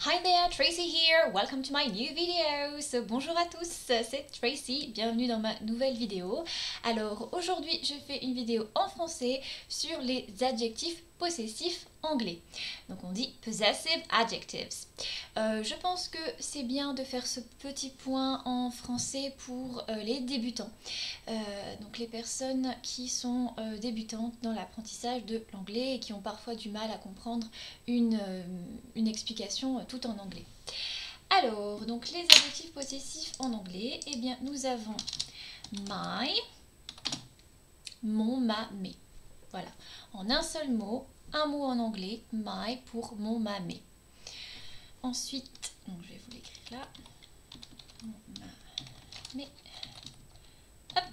Hi there, Tracy here. Welcome to my new video. So, bonjour à tous, c'est Tracy. Bienvenue dans ma nouvelle vidéo. Alors, aujourd'hui, je fais une vidéo en français sur les adjectifs possessifs anglais. Donc, on dit possessive adjectives. Je pense que c'est bien de faire ce petit point en français pour les débutants. Donc, les personnes qui sont débutantes dans l'apprentissage de l'anglais et qui ont parfois du mal à comprendre une explication tout en anglais. Alors, donc les adjectifs possessifs en anglais, eh bien, nous avons my, mon, ma, mes. Voilà, en un seul mot, un mot en anglais, my pour mon, ma, mes. Ensuite, donc je vais vous l'écrire là, mon, ma, mes. Hop.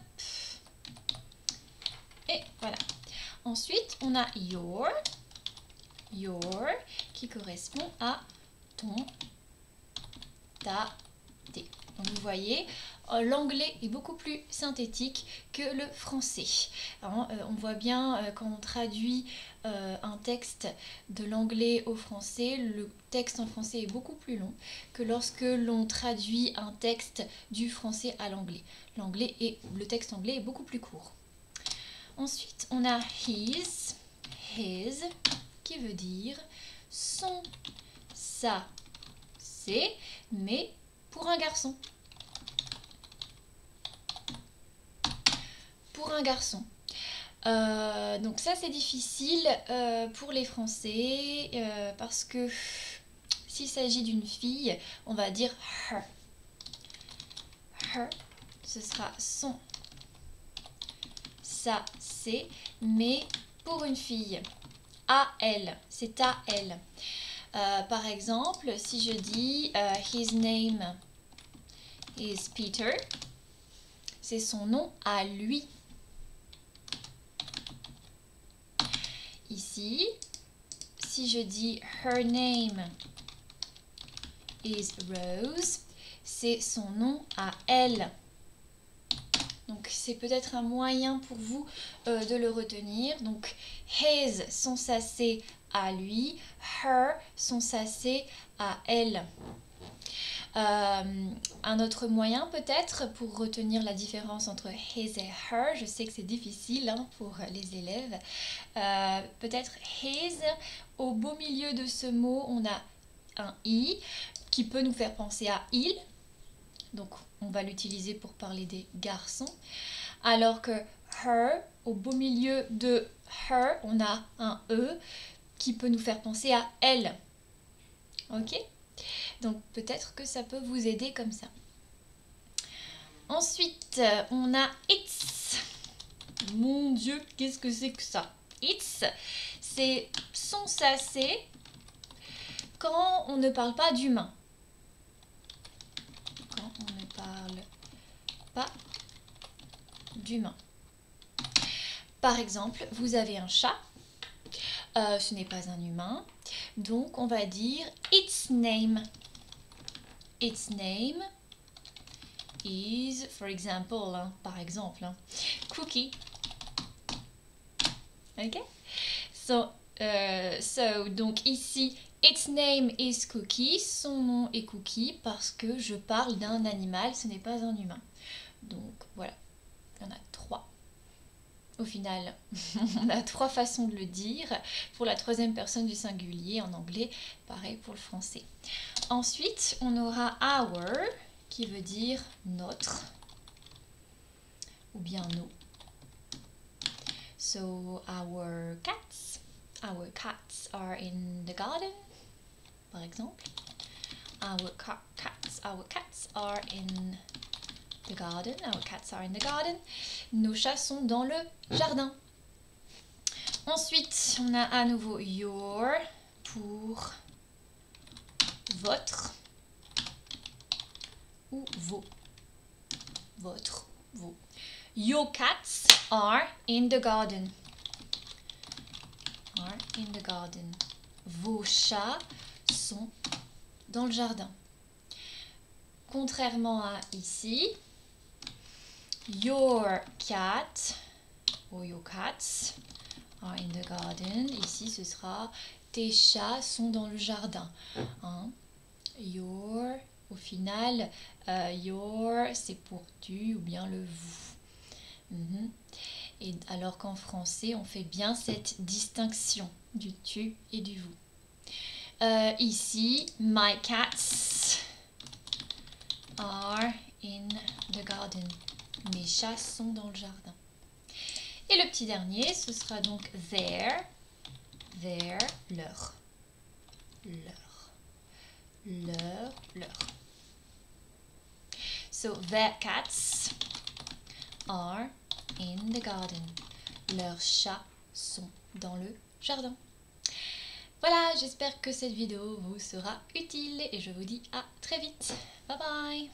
Et voilà. Ensuite, on a your qui correspond à ton, ta, tes. Donc vous voyez, l'anglais est beaucoup plus synthétique que le français. Alors, on voit bien quand on traduit un texte de l'anglais au français, le texte en français est beaucoup plus long que lorsque l'on traduit un texte du français à l'anglais. Le texte anglais est beaucoup plus court. Ensuite, on a his, qui veut dire son, sa, c'est, mais pour un garçon. Pour un garçon. Donc ça c'est difficile pour les Français parce que s'il s'agit d'une fille, on va dire her. Her, ce sera son, sa, c'est, mais pour une fille. À elle, c'est à elle. Par exemple, si je dis his name is Peter, c'est son nom à lui. Ici, si je dis her name is Rose, c'est son nom à elle. Donc c'est peut-être un moyen pour vous de le retenir. Donc his, son ça c'est à lui, her, son ça c'est à elle. Un autre moyen peut-être pour retenir la différence entre his et her, je sais que c'est difficile pour les élèves, peut-être his, au beau milieu de ce mot on a un i qui peut nous faire penser à il, donc on va l'utiliser pour parler des garçons, alors que her, au beau milieu de her on a un e qui peut nous faire penser à elle. Ok ? Donc peut-être que ça peut vous aider comme ça. Ensuite, on a it's. Mon Dieu, qu'est-ce que c'est que ça? It's, c'est son, ça, c'est quand on ne parle pas d'humain. Quand on ne parle pas d'humain. Par exemple, vous avez un chat. Ce n'est pas un humain. Donc, on va dire its name. Its name is, for example, par exemple, Cookie. Ok? So, donc ici, its name is Cookie. Son nom est Cookie parce que je parle d'un animal, ce n'est pas un humain. Donc, voilà. Il y en a 3. Au final, on a 3 façons de le dire. Pour la troisième personne du singulier en anglais, pareil pour le français. Ensuite, on aura our, qui veut dire notre, ou bien nos. So, our cats are in the garden, par exemple. Our cats are in the garden. Our cats are in the garden. Nos chats sont dans le jardin. Ensuite, on a à nouveau your pour votre ou vos. Votre, vos. Your cats are in the garden. Are in the garden. Vos chats sont dans le jardin. Contrairement à ici, your cat or your cats are in the garden. Ici, ce sera tes chats sont dans le jardin. your. Au final, your c'est pour tu ou bien le vous. Et alors qu'en français, on fait bien cette distinction du tu et du vous. Ici, my cats are in the garden. Mes chats sont dans le jardin. Et le petit dernier, ce sera donc their, leur. So, their cats are in the garden. Leurs chats sont dans le jardin. Voilà, j'espère que cette vidéo vous sera utile et je vous dis à très vite. Bye bye!